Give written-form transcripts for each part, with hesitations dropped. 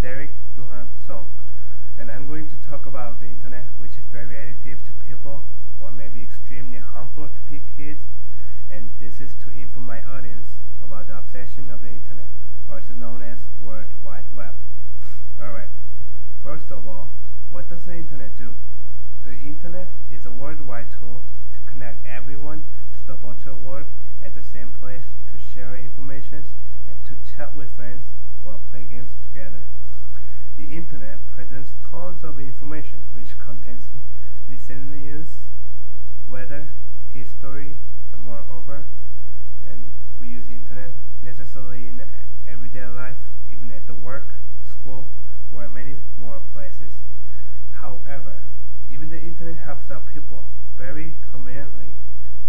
Derek Duhan Song, and I'm going to talk about the internet, which is very addictive to people, or maybe extremely harmful to kids, and this is to inform my audience about the obsession of the internet, also known as World Wide Web. Alright, first of all, what does the internet do? The internet is a worldwide tool to connect everyone to the virtual world at the same place, to share information and to chat with friends or play games together. The internet presents tons of information which contains recent news, weather, history, and moreover. And we use the internet necessarily in everyday life, even at the work, school, or many more places. However, even the internet helps out people very conveniently.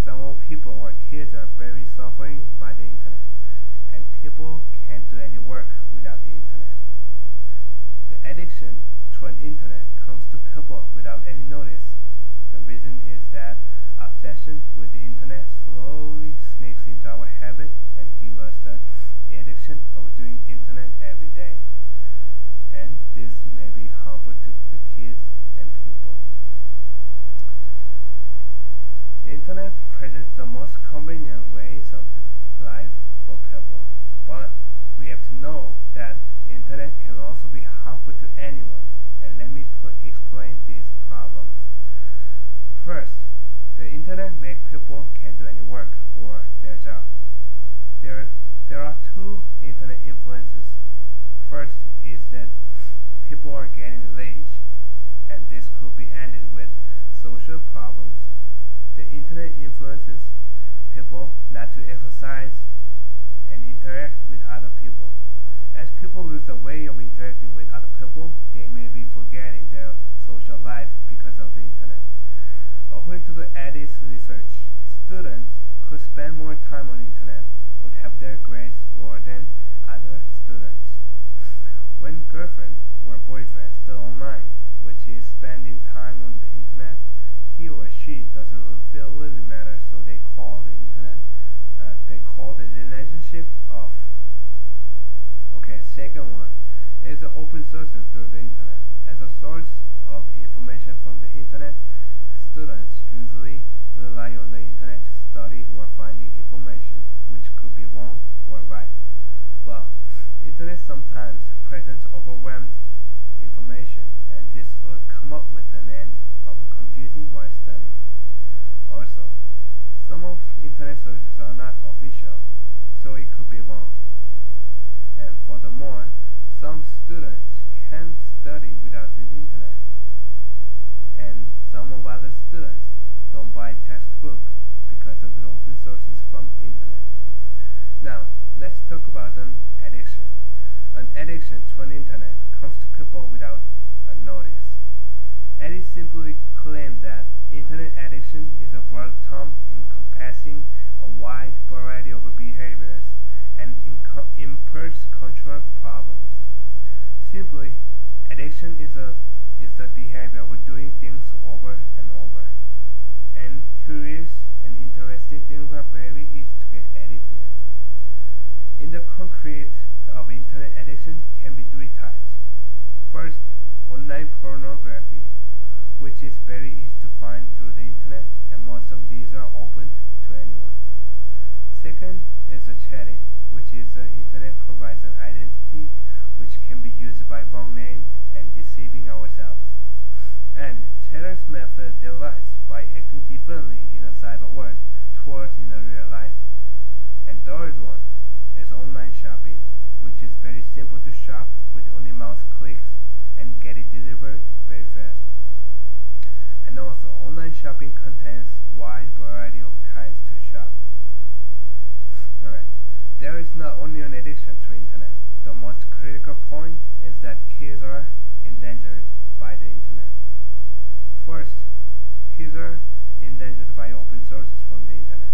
Some people or kids are very suffering by the internet, and people can't do any work without the internet. The addiction to an internet comes to people without any notice. The reason is that obsession with the internet slowly sneaks into our habit and gives us the addiction of doing internet every day. And this may be harmful to the kids and people. The internet presents the most convenient ways of life for people, but we have to know that internet can also be harmful to anyone, and let me explain these problems. First, the internet makes people can't do any work or their job. There are two internet influences. First is that people are getting lazy, and this could be ended with social problems. The internet influences people not to exercise and interact with other people. As people lose the way of interacting with other people, they may be forgetting their social life because of the internet. According to the Addis research, students who spend more time on the internet would have their grades lower than other students. When girlfriend or boyfriend still online, which is spending time on the internet, he or she doesn't feel really matter, so they call the relationship off. Okay, second one is the open sources through the internet. As a source of information from the internet, students usually rely on the internet to study or finding information which could be wrong or right. Well, internet sometimes presents overwhelmed information, and this would come up with an end of confusing while studying. Also, some of internet sources are not official, so it could be wrong. And furthermore, some students can't study without the internet, and some of other students don't buy textbook because of the open sources from internet. Now, let's talk about an addiction. An addiction to an internet comes to people without a notice. Addis simply claimed that internet addiction is a broad term encompassing a wide variety of behaviors and impairs control problems. Simply, addiction is the behavior of doing things over and over. And curious and interesting things are very easy to get addicted. In the concrete of internet addiction can be three types. First, online pornography, which is very easy to find through the internet, and most of these are open to anyone. Second is the chatting, which is the internet provides an identity which can be used by wrong name and deceiving ourselves. And chatters method their lives by acting differently in a cyber world towards in a real life. And third one is online shopping, which is very simple to shop with only mouse clicks and get it delivered very fast. And also, online shopping contains wide variety of kinds to shop. Alright, there is not only an addiction to internet. The most critical point is that kids are endangered by the internet. First, kids are endangered by open sources from the internet.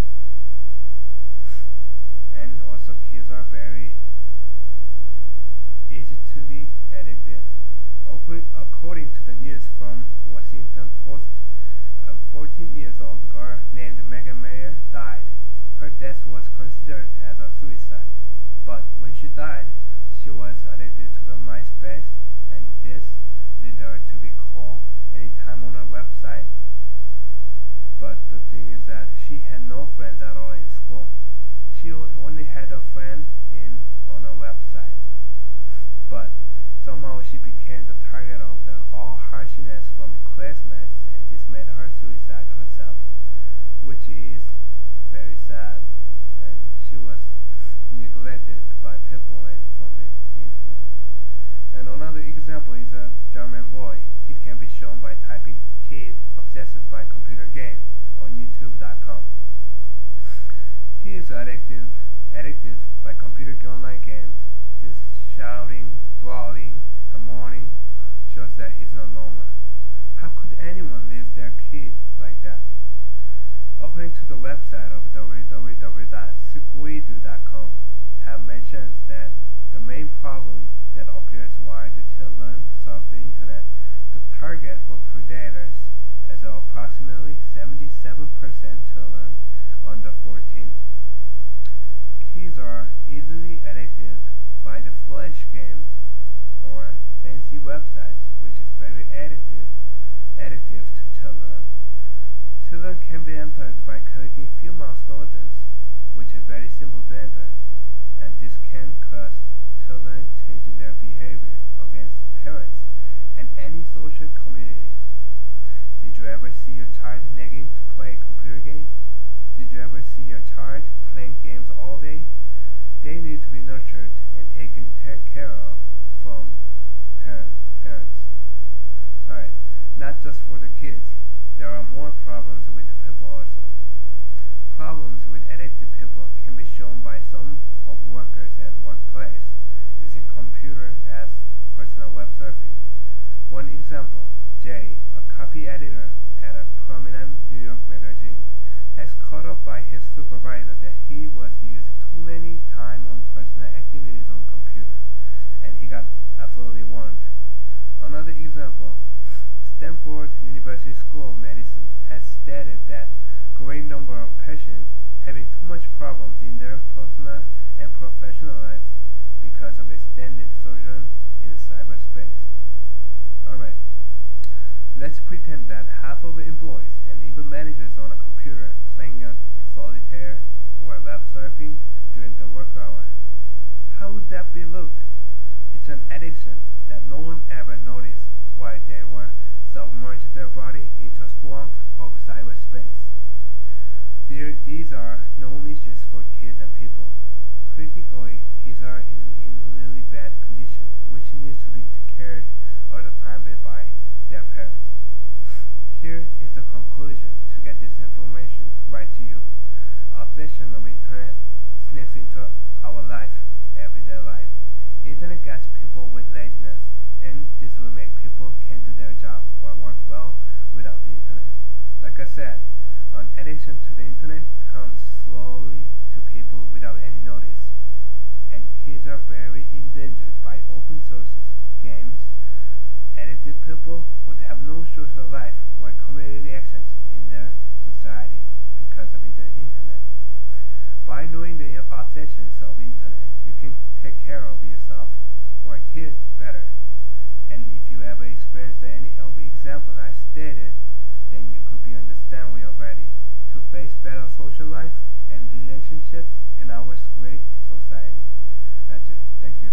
And also, kids are very easy to be addicted. According to the news from Washington Post, a 14-year-old girl named Megan Mayer died. Her death was considered as a suicide, but when she died, she she was addicted to the MySpace, and this led her to be called anytime on her website. But the thing is that she had no friends at all in school. She only had a friend on a website. But somehow she became the target of all harshness from classmates, and this made her suicide herself, which is very sad. And she was neglected by people and from the internet. And another example is a German boy. He can be shown by typing "kid obsessed by computer game" on youtube.com. He is addicted by computer online games. His shouting, brawling, and mourning shows that he's not normal. How could anyone leave their kid like that? According to the website of www.squidoo.com, have mentions that the main problem that appears while the children surf the internet, the target for predators is approximately 77% children under 14. Kids are easily addicted by the flash games or fancy websites, which is very addictive to children. Children can be entered by clicking few mouse buttons, which is very simple to enter, and this can cause children changing their behavior against parents and any social communities. Did you ever see your child nagging to play a computer game? Did you ever see your child playing games all day? They need to be nurtured and taken care of from parents. Alright, not just for the kids. There are more problems with the people also. Problems with addicted people can be shown by some of workers at workplace using computer as personal web surfing. One example, Jay, a copy editor at a prominent New York magazine, has caught up by his supervisor that he was using too many time on personal activities on computer, and he got absolutely warned. Another example, Stanford University School of Medicine has stated that growing number of patients having too much problems in their personal and professional lives because of extended sojourn in cyberspace. Alright, let's pretend that half of the employees and even managers on a computer playing a solitaire or web surfing during the work hour. How would that be looked? It's an addiction that no one ever noticed while they were submerged their body into a swamp of cyberspace. These are known issues for kids and people. Critically, kids are in really bad condition, which needs to be cared all the time by their parents. Here is the conclusion to get this information right to you. Obsession of internet sneaks into our life, everyday life. Internet gets people with laziness, and this will make people can't do their job or work well without the internet. Like I said, an addiction to the internet comes slowly to people without any notice, and kids are very endangered by open sources, games. Addicted people would have no social life or community actions in their society because of the internet. By knowing the obsessions of the internet, you can take care of yourself or kids better. And if you ever experienced any of the examples I stated, then you could be understand we are ready to face better social life and relationships in our great society. That's it. Thank you.